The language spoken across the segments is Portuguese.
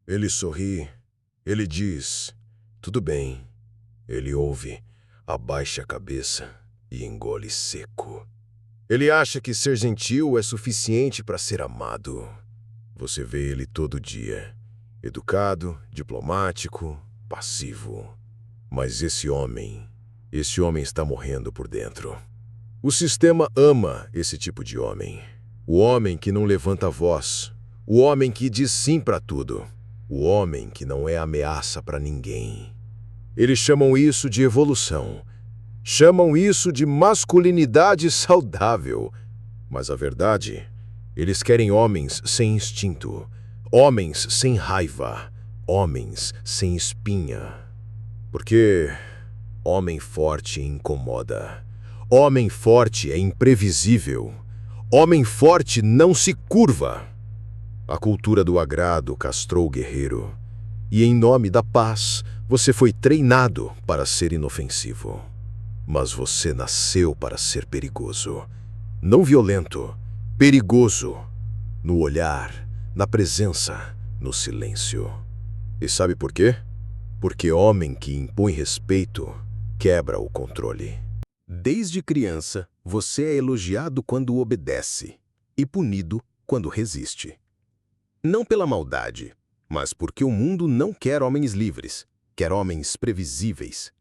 Ele sorri, ele diz, tudo bem. Ele ouve, abaixa a cabeça e engole seco. Ele acha que ser gentil é suficiente para ser amado. Você vê ele todo dia, educado, diplomático, passivo. Mas esse homem está morrendo por dentro. O sistema ama esse tipo de homem. O homem que não levanta a voz. O homem que diz sim para tudo. O homem que não é ameaça para ninguém. Eles chamam isso de evolução. Chamam isso de masculinidade saudável. Mas a verdade, eles querem homens sem instinto, homens sem raiva, homens sem espinha. Porque homem forte incomoda. Homem forte é imprevisível. Homem forte não se curva. A cultura do agrado castrou o guerreiro. E em nome da paz, você foi treinado para ser inofensivo. Mas você nasceu para ser perigoso. Não violento, perigoso. No olhar, na presença, no silêncio. E sabe por quê? Porque homem que impõe respeito quebra o controle. Desde criança, você é elogiado quando obedece e punido quando resiste. Não pela maldade, mas porque o mundo não quer homens livres, quer homens previsíveis.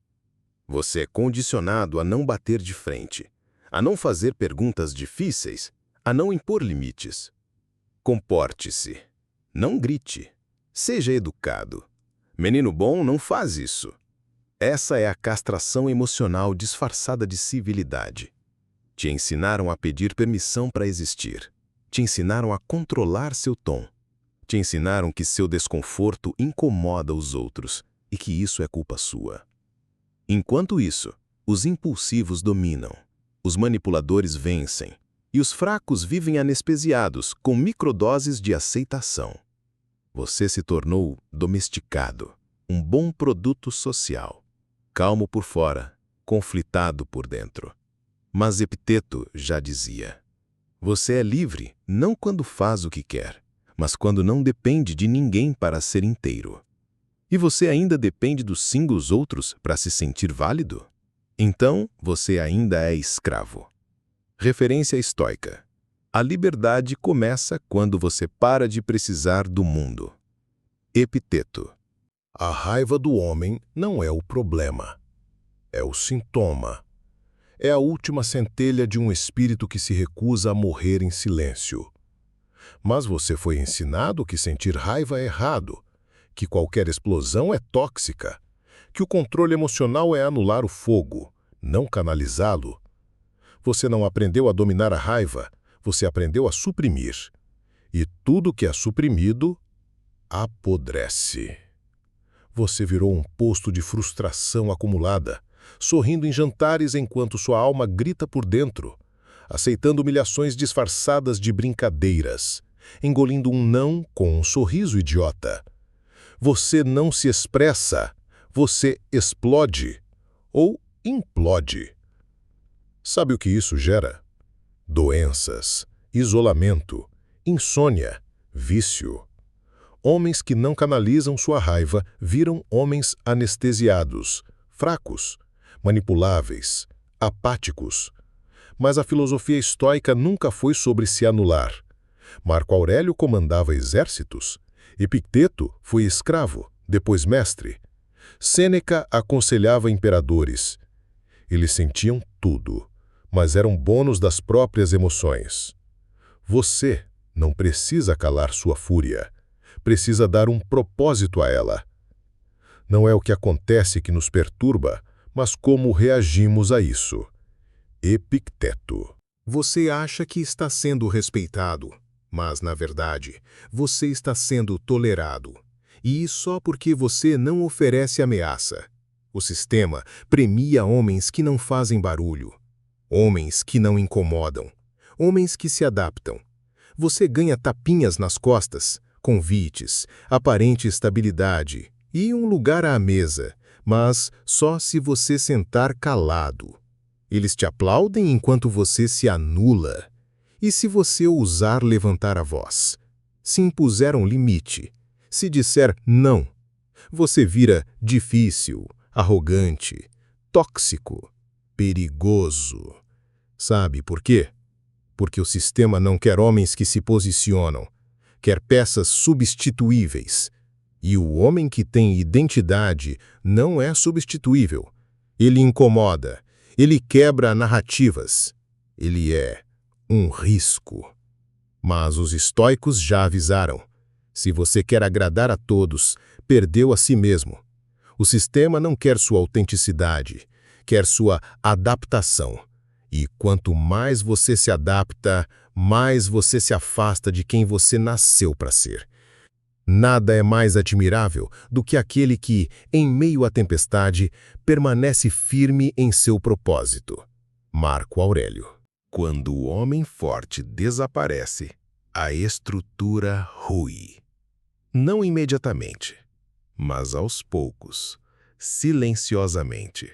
Você é condicionado a não bater de frente, a não fazer perguntas difíceis, a não impor limites. Comporte-se, não grite, seja educado. Menino bom não faz isso. Essa é a castração emocional disfarçada de civilidade. Te ensinaram a pedir permissão para existir. Te ensinaram a controlar seu tom. Te ensinaram que seu desconforto incomoda os outros e que isso é culpa sua. Enquanto isso, os impulsivos dominam, os manipuladores vencem e os fracos vivem anestesiados com microdoses de aceitação. Você se tornou domesticado, um bom produto social. Calmo por fora, conflitado por dentro. Mas Epiteto já dizia: você é livre não quando faz o que quer, mas quando não depende de ninguém para ser inteiro. E você ainda depende do sim dos outros para se sentir válido? Então, você ainda é escravo. Referência estoica. A liberdade começa quando você para de precisar do mundo. Epiteto. A raiva do homem não é o problema. É o sintoma. É a última centelha de um espírito que se recusa a morrer em silêncio. Mas você foi ensinado que sentir raiva é errado, que qualquer explosão é tóxica, que o controle emocional é anular o fogo, não canalizá-lo. Você não aprendeu a dominar a raiva, você aprendeu a suprimir. E tudo que é suprimido apodrece. Você virou um posto de frustração acumulada, sorrindo em jantares enquanto sua alma grita por dentro, aceitando humilhações disfarçadas de brincadeiras, engolindo um não com um sorriso idiota. Você não se expressa, você explode ou implode. Sabe o que isso gera? Doenças, isolamento, insônia, vício. Homens que não canalizam sua raiva viram homens anestesiados, fracos, manipuláveis, apáticos. Mas a filosofia estoica nunca foi sobre se anular. Marco Aurélio comandava exércitos. Epicteto foi escravo, depois mestre. Sêneca aconselhava imperadores. Eles sentiam tudo, mas eram bônus das próprias emoções. Você não precisa calar sua fúria. Precisa dar um propósito a ela. Não é o que acontece que nos perturba, mas como reagimos a isso. Epicteto. Você acha que está sendo respeitado, mas, na verdade, você está sendo tolerado. E só porque você não oferece ameaça. O sistema premia homens que não fazem barulho, homens que não incomodam, homens que se adaptam. Você ganha tapinhas nas costas, convites, aparente estabilidade e um lugar à mesa, mas só se você sentar calado. Eles te aplaudem enquanto você se anula. E se você ousar levantar a voz? Se impuser um limite, Se disser não, você vira difícil, arrogante, tóxico, perigoso. Sabe por quê? Porque o sistema não quer homens que se posicionam, quer peças substituíveis. E o homem que tem identidade não é substituível. Ele incomoda, ele quebra narrativas. Ele é um risco. Mas os estoicos já avisaram. Se você quer agradar a todos, perdeu a si mesmo. O sistema não quer sua autenticidade, quer sua adaptação. E quanto mais você se adapta, mais você se afasta de quem você nasceu para ser. Nada é mais admirável do que aquele que, em meio à tempestade, permanece firme em seu propósito. Marco Aurélio. Quando o homem forte desaparece, a estrutura rui. Não imediatamente, mas aos poucos, silenciosamente,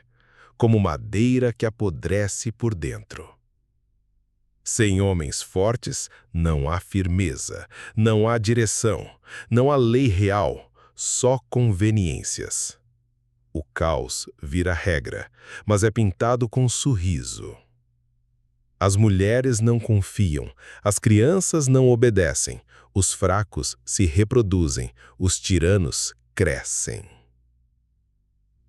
como madeira que apodrece por dentro. Sem homens fortes, não há firmeza, não há direção, não há lei real, só conveniências. O caos vira regra, mas é pintado com sorriso. As mulheres não confiam, as crianças não obedecem, os fracos se reproduzem, os tiranos crescem.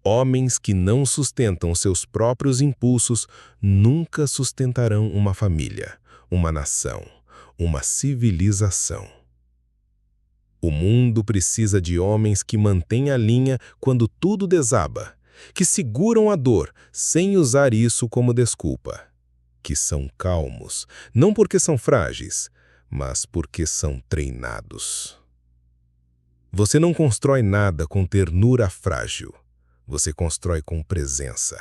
Homens que não sustentam seus próprios impulsos nunca sustentarão uma família, uma nação, uma civilização. O mundo precisa de homens que mantêm a linha quando tudo desaba, que seguram a dor sem usar isso como desculpa, que são calmos, não porque são frágeis, mas porque são treinados. Você não constrói nada com ternura frágil. Você constrói com presença,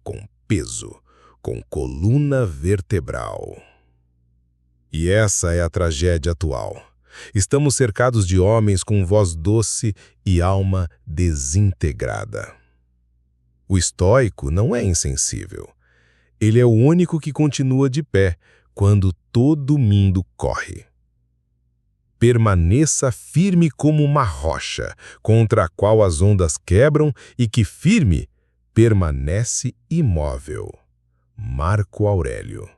com peso, com coluna vertebral. E essa é a tragédia atual. Estamos cercados de homens com voz doce e alma desintegrada. O estoico não é insensível. Ele é o único que continua de pé quando todo mundo corre. Permaneça firme como uma rocha, contra a qual as ondas quebram e que firme permanece imóvel. Marco Aurélio.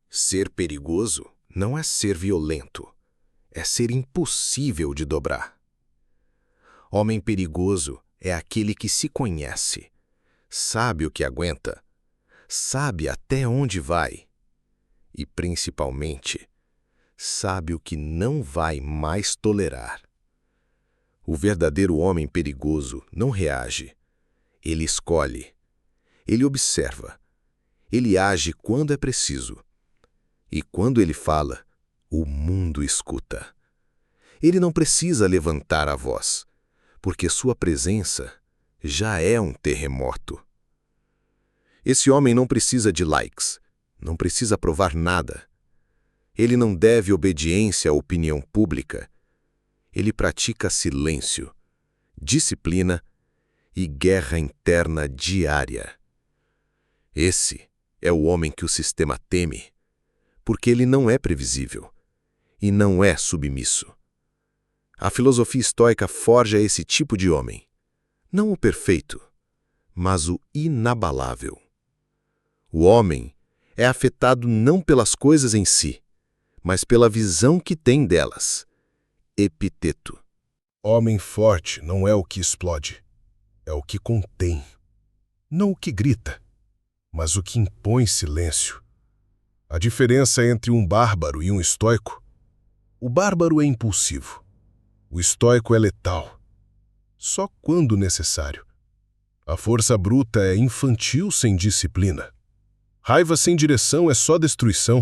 Ser perigoso não é ser violento, é ser impossível de dobrar. Homem perigoso é aquele que se conhece, sabe o que aguenta, sabe até onde vai e, principalmente, sabe o que não vai mais tolerar. O verdadeiro homem perigoso não reage. Ele escolhe. Ele observa. Ele age quando é preciso. E quando ele fala, o mundo escuta. Ele não precisa levantar a voz, porque sua presença já é um terremoto. Esse homem não precisa de likes, não precisa provar nada. Ele não deve obediência à opinião pública. Ele pratica silêncio, disciplina e guerra interna diária. Esse é o homem que o sistema teme, porque ele não é previsível e não é submisso. A filosofia estoica forja esse tipo de homem, não o perfeito, mas o inabalável. O homem é afetado não pelas coisas em si, mas pela visão que tem delas. Epiteto. Homem forte não é o que explode, é o que contém. Não o que grita, mas o que impõe silêncio. A diferença entre um bárbaro e um estoico: o bárbaro é impulsivo, o estoico é letal, só quando necessário. A força bruta é infantil sem disciplina. Raiva sem direção é só destruição.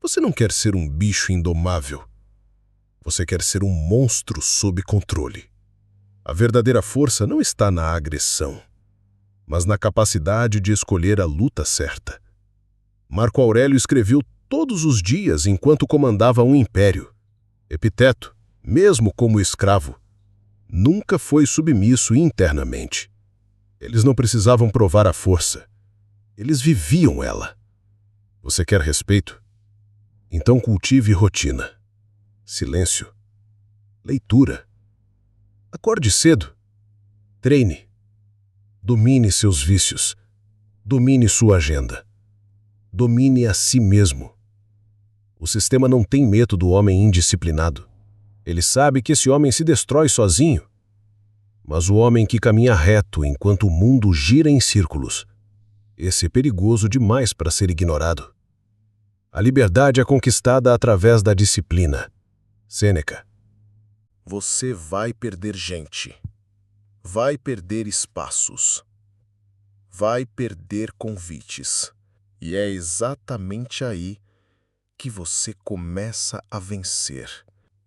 Você não quer ser um bicho indomável. Você quer ser um monstro sob controle. A verdadeira força não está na agressão, mas na capacidade de escolher a luta certa. Marco Aurélio escreveu todos os dias enquanto comandava um império. Epiteto, mesmo como escravo, nunca foi submisso internamente. Eles não precisavam provar a força. Eles viviam ela. Você quer respeito? Então cultive rotina, silêncio, Leitura. Acorde cedo. Treine. Domine seus vícios. Domine sua agenda. Domine a si mesmo. O sistema não tem medo do homem indisciplinado. Ele sabe que esse homem se destrói sozinho. Mas o homem que caminha reto enquanto o mundo gira em círculos, esse é perigoso demais para ser ignorado. A liberdade é conquistada através da disciplina. Sêneca. Você vai perder gente. Vai perder espaços. Vai perder convites. E é exatamente aí que você começa a vencer.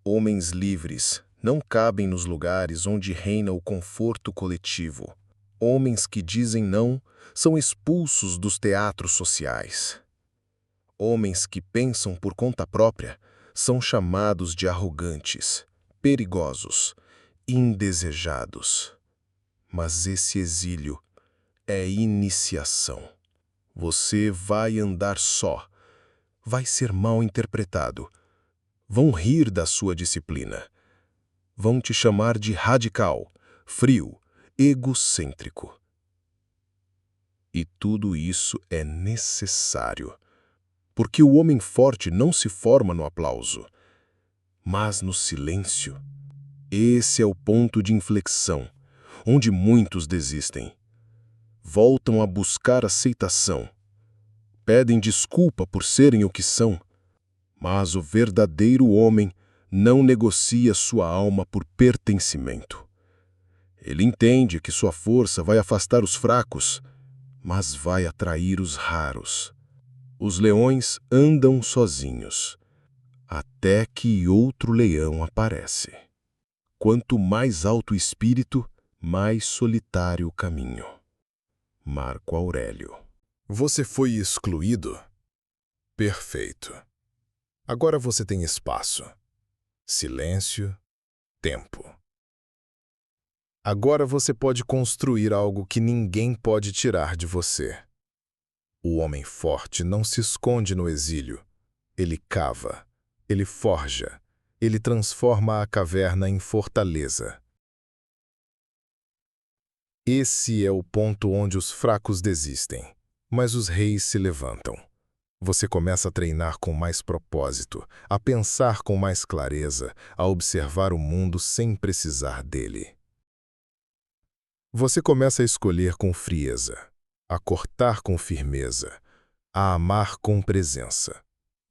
Homens livres não cabem nos lugares onde reina o conforto coletivo. Homens que dizem não são expulsos dos teatros sociais. Homens que pensam por conta própria são chamados de arrogantes, perigosos, indesejados. Mas esse exílio é iniciação. Você vai andar só. Vai ser mal interpretado. Vão rir da sua disciplina. Vão te chamar de radical, frio, egocêntrico. E tudo isso é necessário, porque o homem forte não se forma no aplauso, mas no silêncio. Esse é o ponto de inflexão, onde muitos desistem. Voltam a buscar aceitação. Pedem desculpa por serem o que são, mas o verdadeiro homem não negocia sua alma por pertencimento. Ele entende que sua força vai afastar os fracos, mas vai atrair os raros. Os leões andam sozinhos, até que outro leão aparece. Quanto mais alto o espírito, mais solitário o caminho. Marco Aurélio. Você foi excluído? Perfeito. Agora você tem espaço, silêncio, tempo. Agora você pode construir algo que ninguém pode tirar de você. O homem forte não se esconde no exílio. Ele cava, ele forja, ele transforma a caverna em fortaleza. Esse é o ponto onde os fracos desistem, mas os reis se levantam. Você começa a treinar com mais propósito, a pensar com mais clareza, a observar o mundo sem precisar dele. Você começa a escolher com frieza, a cortar com firmeza, a amar com presença,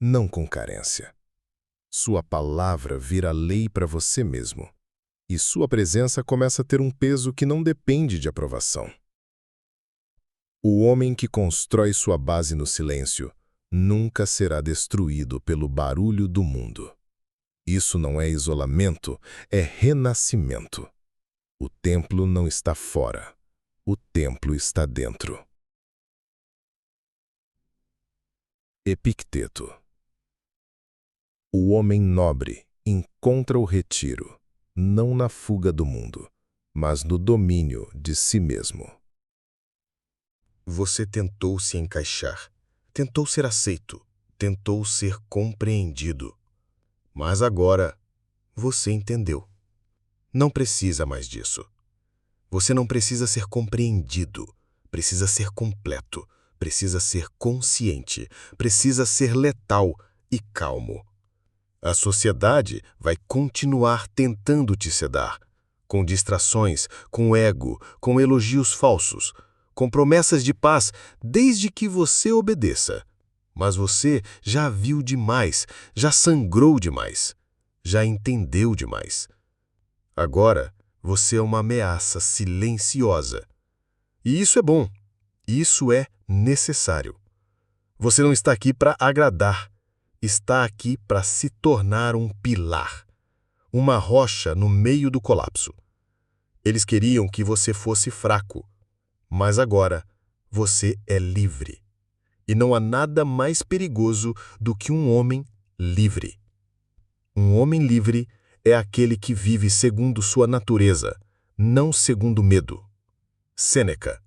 não com carência. Sua palavra vira lei para você mesmo, e sua presença começa a ter um peso que não depende de aprovação. O homem que constrói sua base no silêncio nunca será destruído pelo barulho do mundo. Isso não é isolamento, é renascimento. O templo não está fora, o templo está dentro. Epicteto. O homem nobre encontra o retiro, não na fuga do mundo, mas no domínio de si mesmo. Você tentou se encaixar, tentou ser aceito, tentou ser compreendido. Mas agora você entendeu. Não precisa mais disso. Você não precisa ser compreendido, precisa ser completo, precisa ser consciente, precisa ser letal e calmo. A sociedade vai continuar tentando te sedar, com distrações, com ego, com elogios falsos, com promessas de paz, desde que você obedeça. Mas você já viu demais, já sangrou demais, já entendeu demais. Agora, você é uma ameaça silenciosa. E isso é bom, isso é necessário. Você não está aqui para agradar, está aqui para se tornar um pilar, uma rocha no meio do colapso. Eles queriam que você fosse fraco, mas agora você é livre. E não há nada mais perigoso do que um homem livre. Um homem livre é aquele que vive segundo sua natureza, não segundo medo. Sêneca.